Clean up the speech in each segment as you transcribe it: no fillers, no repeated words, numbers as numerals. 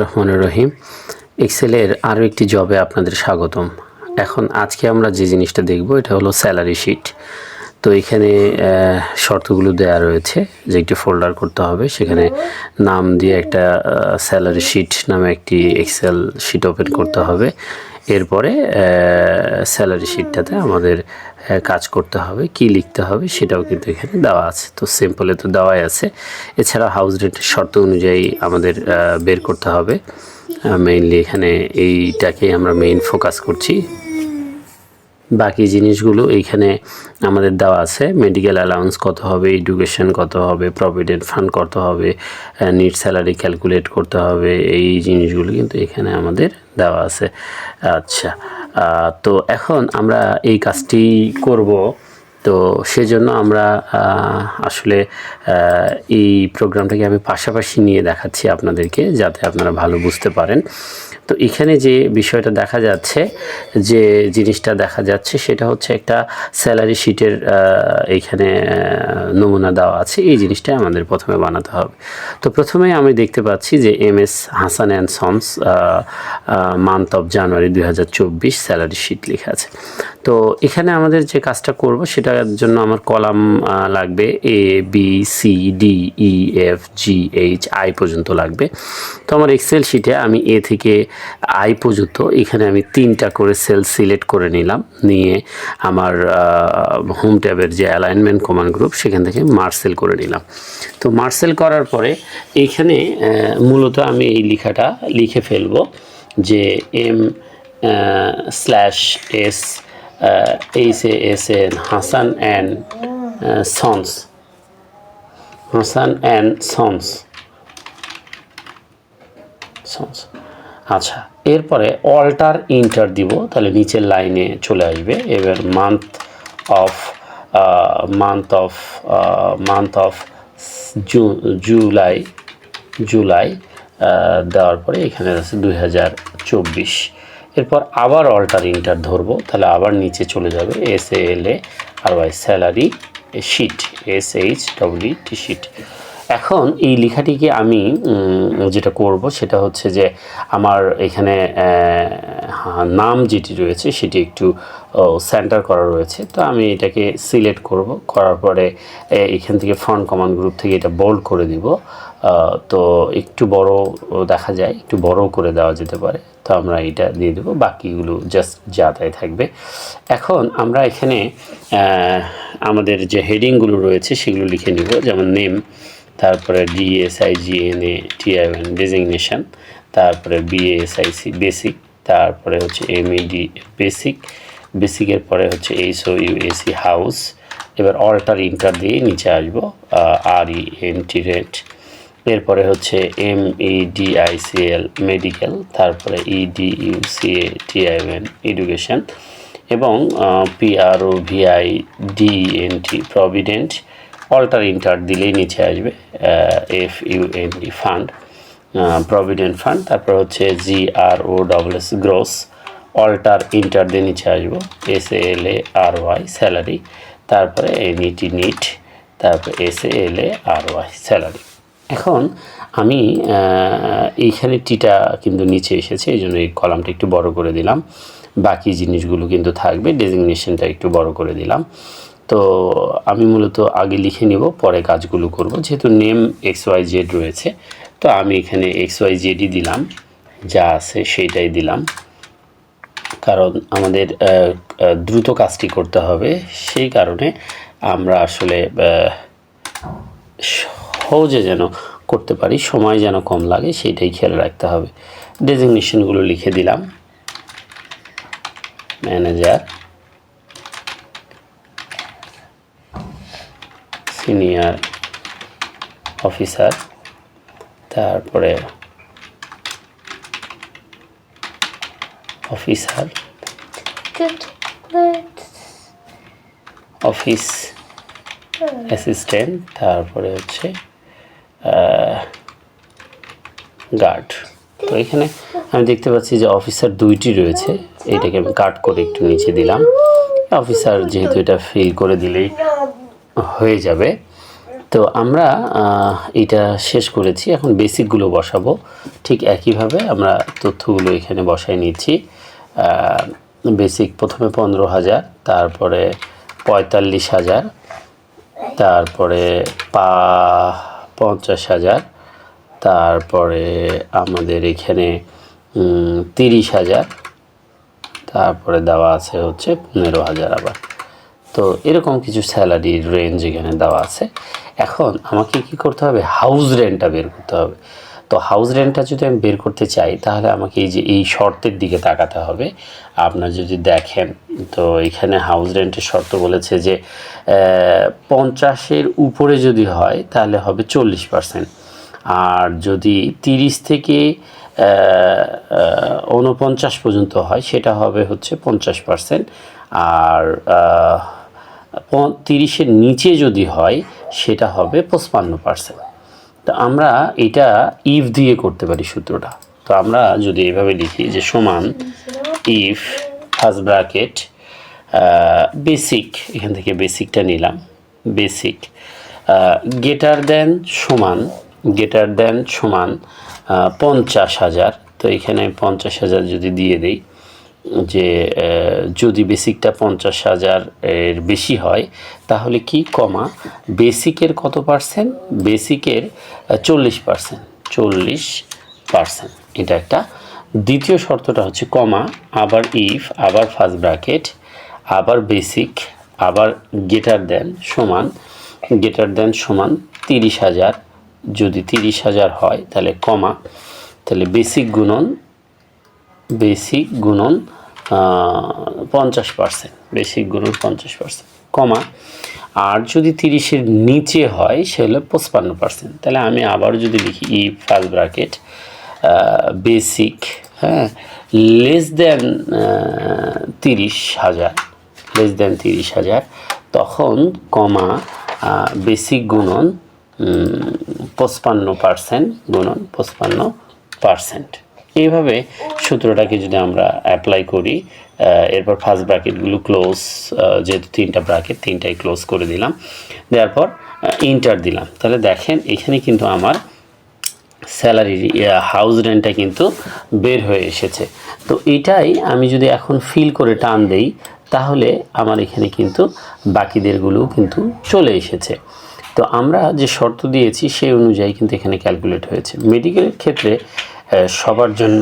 রহমানুর রহিম। এক্সেলের আরও একটি জবে আপনাদের স্বাগতম। এখন আজকে আমরা যে জিনিসটা দেখব এটা হলো স্যালারি শিট। তো এখানে শর্তগুলো দেওয়া রয়েছে যে একটি ফোল্ডার করতে হবে, সেখানে নাম দিয়ে একটা স্যালারি শিট নামে একটি এক্সেল শিট ওপেন করতে হবে। এরপরে স্যালারি শিটটাতে আমাদের কাজ করতে হবে, কি লিখতে হবে সেটাও কিন্তু এখানে দেওয়া আছে। তো সিম্পলে তো দেওয়াই আছে। এছাড়া হাউস রেন্টের শর্ত অনুযায়ী আমাদের বের করতে হবে। মেইনলি এখানে এইটাকেই আমরা মেইন ফোকাস করছি। বাকি জিনিসগুলো এইখানে আমাদের দেওয়া আছে। মেডিকেল অ্যালাউন্স কত হবে, এডুকেশন কত হবে, প্রভিডেন্ট ফান্ড কত হবে, নিট স্যালারি ক্যালকুলেট করতে হবে, এই জিনিসগুলো কিন্তু এখানে আমাদের দেওয়া আছে। আচ্ছা, তো এখন আমরা এই কাজটি করব। তো সেজন্য আমরা আসলে এই প্রোগ্রামটাকে আমি পাশাপাশি নিয়ে দেখাচ্ছি আপনাদেরকে, যাতে আপনারা ভালো বুঝতে পারেন। তো এখানে যে বিষয়টা দেখা যাচ্ছে, যে জিনিসটা দেখা যাচ্ছে সেটা হচ্ছে একটা স্যালারি শিটের এইখানে নমুনা দেওয়া আছে। এই জিনিসটাই আমাদের প্রথমে বানাতে হবে। তো প্রথমেই আমি দেখতে পাচ্ছি যে MS Hasan and sons month of January 2024 salary sheet লেখা আছে। তো এখানে আমাদের যে কাজটা করব সেটার জন্য আমার কলাম লাগবে ABCDEFGHI পর্যন্ত লাগবে। তো আমার এক্সেল শিটে আমি A থেকে I পর্যন্ত এখানে আমি 3টা করে সেল সিলেক্ট করে নিলাম। নিয়ে আমার হোম ট্যাবের যে অ্যালাইনমেন্ট কমান্ড গ্রুপ সেখান থেকে মার্সেল করে নিলাম। তো মার্সেল করার পরে এইখানে মূলত আমি এই লেখাটা লিখে ফেলবো যে M/S HASN Hasan and sons, Hasan and sons. আচ্ছা, এরপরে অল্টার ইন্টার দিব, তাহলে নিচের লাইনে চলে আসবে। এবার মান্থ অফ জুলাই দেওয়ার পরে এখানে আছে 2024। এরপর আবার অল্টার ইন্টার ধরবো, তাহলে আবার নিচে চলে যাবে SALARY salary sheet, SHWT sheet. এখন এই লেখাটিকে আমি যেটা করব সেটা হচ্ছে যে আমার এখানে নাম যেটি রয়েছে সেটি একটু সেন্টার করা রয়েছে। তো আমি এটাকে সিলেক্ট করব, করার পরে এখান থেকে ফন্ট কমান্ড গ্রুপ থেকে এটা বোল্ড করে দিব। তো একটু বড় দেখা যায়, একটু বড় করে দেওয়া যেতে পারে। তো আমরা এটা দিয়ে দেবো, বাকিগুলো জাস্ট যাতাই থাকবে। এখন আমরা এখানে আমাদের যে হেডিংগুলো রয়েছে সেগুলো লিখে নিব, যেমন নেম, তারপরে DSIGNATION ডেজিগনেশন, তারপরে BASIC বেসিক, তারপরে হচ্ছে MED বেসিকের পরে হচ্ছে HOUAC হাউস। এবার অল্টার ইন্টার দিয়ে নিচে আসবো, RENT রেট, এরপরে হচ্ছে MEDICL মেডিকেল, তারপরে EDUCATION এডুকেশন, এবং PROVIDENT প্রভিডেন্ট। অল্টার ইন্টার দিলেই নিচে আসবে FUND ফান্ড, প্রভিডেন্ট ফান্ড, তারপর হচ্ছে GROSS গ্রোস। অল্টার ইন্টার দিয়ে নিচে আসবো SALARY স্যালারি, তারপরে NET নিট, তারপর SALARY স্যালারি। এখন আমি এইখানে টিটা কিন্তু নিচে এসেছে, এই জন্য এই কলামটা একটু বড় করে দিলাম। বাকি জিনিসগুলো কিন্তু থাকবে, ডেজিগনেশনটা একটু বড় করে দিলাম। তো আমি মূলত আগে লিখে নিব, পরে কাজগুলো করব। যেহেতু নেম XYZ রয়েছে, তো আমি এখানে XYZই দিলাম, যা আছে সেইটাই দিলাম, কারণ আমাদের দ্রুত কাজটি করতে হবে। সেই কারণে আমরা আসলে সহজে যেন করতে পারি, সময় যেন কম লাগে, সেইটাই খেয়াল রাখতে হবে। ডেজিগনেশনগুলো লিখে দিলাম, ম্যানেজার, সিনিয়র অফিসার, তারপরে অফিসার, অফিস অ্যাসিস্ট্যান্ট, তারপরে হচ্ছে গার্ড। তো এখানে আমি দেখতে পাচ্ছি যে অফিসার 2টি রয়েছে, এটাকে আমি কাট করে একটু নিচে দিলাম। অফিসার যেহেতু এটা ফিল করে দিলেই হয়ে যাবে। তো আমরা এটা শেষ করেছি, এখন বেসিকগুলো বসাবো। ঠিক একইভাবে আমরা তথ্যগুলো এখানে বসাই নিচ্ছি। বেসিক প্রথমে 15,000, তারপরে 45,000, তারপরে 50,000, তারপরে আমাদের এখানে 30,000, তারপরে দেওয়া আছে হচ্ছে 15,000 আবার। তো এরকম কিছু স্যালারির রেঞ্জ এখানে দেওয়া আছে। এখন আমাকে কি করতে হবে, হাউস রেন্টটা বের করতে হবে। তো হাউস রেন্টটা যদি আমি বের করতে চাই তাহলে আমাকে এই শর্তের দিকে তাকাতে হবে। আপনার যদি দেখেন তো এখানে হাউস রেন্টের শর্ত বলেছে যে 50-এর উপরে যদি হয় তাহলে হবে 40%, আর যদি 30 থেকে 49 পর্যন্ত হয় সেটা হবে হচ্ছে 50%, আর 30-এর নিচে যদি হয় সেটা হবে 55%। তো আমরা এটা ইফ দিয়ে করতে পারি সূত্রটা। তো আমরা যদি এভাবে লিখি যে সমান ইফ ফার্স্ট ব্র্যাকেট বেসিক, এখান থেকে বেসিকটা নিলাম, বেসিক গ্রেটার দেন সমান 50,000। তো এখানে 50,000 যদি দিয়ে দেই, যে যদি বেসিকটা 50,000 এর বেশি হয় তাহলে কি কমা বেসিকের কত পার্সেন্ট, বেসিকের 40%। এটা একটা। দ্বিতীয় শর্তটা হচ্ছে কমা, আবার ইফ, আবার ফার্স্ট ব্র্যাকেট, আবার বেসিক, আবার গ্রেটার দেন সমান 30,000। যদি 30,000 হয় তাহলে কমা, তাহলে বেসিক গুণন 50%, বেসিক গুণন 50%, কমা, আর যদি 30-এর নিচে হয় সে হলো 55%। তাহলে আমি আবার যদি লিখি ই ফার্স্ট ব্র্যাকেট বেসিক, হ্যাঁ, লেস দেন 30,000, তখন কমা বেসিক গুণন 55%, এইভাবে সূত্রটাকে যদি আমরা অ্যাপ্লাই করি, এরপর ফার্স্ট ব্র্যাকেটগুলো ক্লোজ, যেহেতু 3টা ব্র্যাকেট 3টাই ক্লোজ করে দিলাম, দেওয়ার পর ইন্টার দিলাম, তাহলে দেখেন এখানে কিন্তু আমার স্যালারি হাউস রেন্টটা কিন্তু বের হয়ে এসেছে। তো এটাই আমি যদি এখন ফিল করে টান দেই তাহলে আমার এখানে কিন্তু বাকিদেরগুলো কিন্তু চলে এসেছে। তো আমরা যে শর্ত দিয়েছি সেই অনুযায়ী কিন্তু এখানে ক্যালকুলেট হয়েছে। মেডিকেলের ক্ষেত্রে সবার জন্য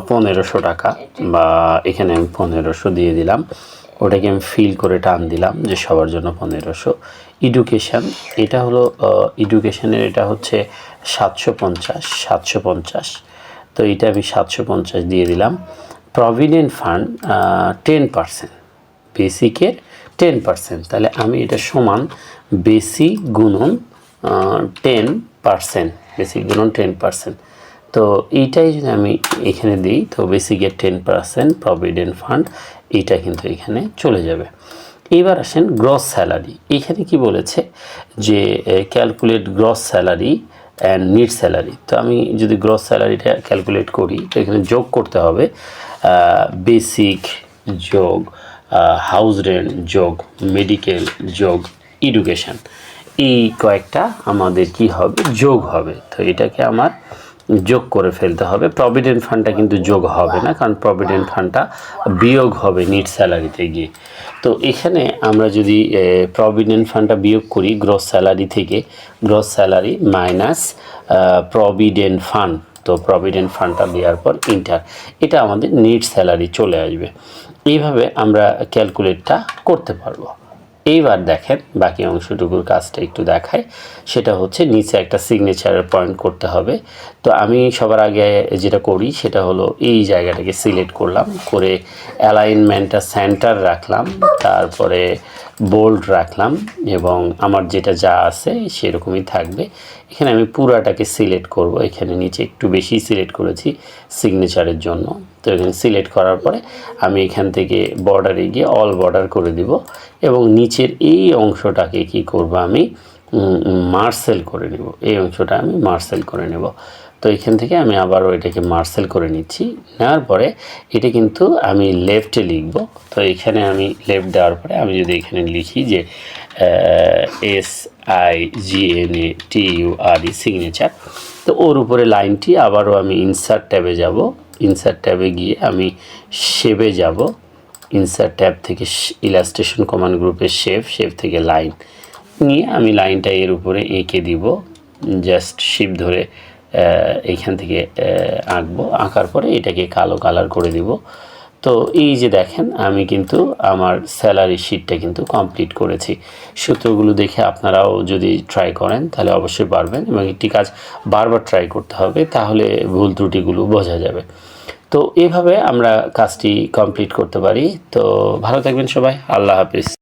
1,500 টাকা, বা এখানে আমি 1,500 দিয়ে দিলাম, ওটাকে আমি ফিল করে টান দিলাম যে সবার জন্য 1,500। এডুকেশান, এটা হলো এডুকেশানের, এটা হচ্ছে 750, তো এটা আমি 750 দিয়ে দিলাম। প্রভিডেন্ট ফান্ড 10%, বেসিকের 10%, তাহলে আমি এটা সমান বেসিক গুণন 10%, বেসিক গুণন 10%। তো এইটাই যদি আমি এখানে দিই তো বেসিকের 10% প্রভিডেন্ট ফান্ড, এইটা কিন্তু এখানে চলে যাবে। এবার আসেন গ্রস স্যালারি। এখানে কি বলেছে যে calculate gross salary and net salary. তো আমি যদি গ্রস স্যালারিটা ক্যালকুলেট করি তো এখানে যোগ করতে হবে বেসিক যোগ হাউস রেন্ট যোগ মেডিকেল যোগ এডুকেশান, এই কয়েকটা আমাদের কি হবে, যোগ হবে। তো এটাকে আমার যোগ করে ফেলতে হবে। প্রভিডেন্ট ফান্ডটা কিন্তু যোগ হবে না, কারণ প্রভিডেন্ট ফান্ডটা বিয়োগ হবে নিট স্যালারিতে গিয়ে। তো এখানে আমরা যদি প্রভিডেন্ট ফান্ডটা বিয়োগ করি গ্রস স্যালারি থেকে, gross salary minus provident fund, তো প্রভিডেন্ট ফান্ডটা দেওয়ার পর ইন্টার, এটা আমাদের নিট স্যালারি চলে আসবে। এইভাবে আমরা ক্যালকুলেটটা করতে পারবো। এইবার দেখেন বাকি অংশটুকুর কাজটা একটু দেখায়, সেটা হচ্ছে নিচে একটা সিগনেচারের পয়েন্ট করতে হবে। তো আমি সবার আগে যেটা করি সেটা হলো এই জায়গাটাকে সিলেক্ট করলাম, করে অ্যালাইনমেন্টটা সেন্টার রাখলাম, তারপরে বোল্ড রাখলাম, এবং আমার যেটা যা আছে সেরকমই থাকবে। এখানে আমি পুরাটাকে সিলেক্ট করব, এখানে নিচে একটু বেশি সিলেক্ট করেছি সিগনেচারের জন্য। তো এখানে সিলেক্ট করার পরে আমি এখান থেকে বর্ডারে গিয়ে অল বর্ডার করে দিব, এবং নিচের এই অংশটাকে কি করব, আমি মার্সেল করে নেব, এই অংশটা আমি মার্সেল করে নেব। তো এখান থেকে আমি আবারও এটাকে মার্সেল করে নিচ্ছি। নেওয়ার পরে এটা কিন্তু আমি লেফটে লিখব। তো এখানে আমি লেফট দেওয়ার পরে আমি যদি এখানে লিখি যে SIGNATURE সিগনেচার, তো ওর উপরে লাইনটি আবারও আমি ইনসার্ট ট্যাবে যাব। ইনসার্ট ট্যাবে গিয়ে আমি শেপে যাব। ইনসার্ট ট্যাব থেকে ইলাস্ট্রেশন কমান্ড গ্রুপের শেপ থেকে লাইন নিয়ে আমি লাইনটা এর উপরে এঁকে দিব। জাস্ট শিপ ধরে এইখান থেকে আঁকবো। আঁকার পরে এটাকে কালো কালার করে দিব। তো এই যে দেখেন আমি কিন্তু আমার স্যালারি শিটটা কিন্তু কমপ্লিট করেছি। সূত্রগুলো দেখে আপনারাও যদি ট্রাই করেন তাহলে অবশ্যই পারবেন, এবং একটি কাজ বারবার ট্রাই করতে হবে, তাহলে ভুল ত্রুটিগুলো বোঝা যাবে। তো এভাবে আমরা কাজটি কমপ্লিট করতে পারি। তো ভালো থাকবেন সবাই, আল্লাহ হাফিজ।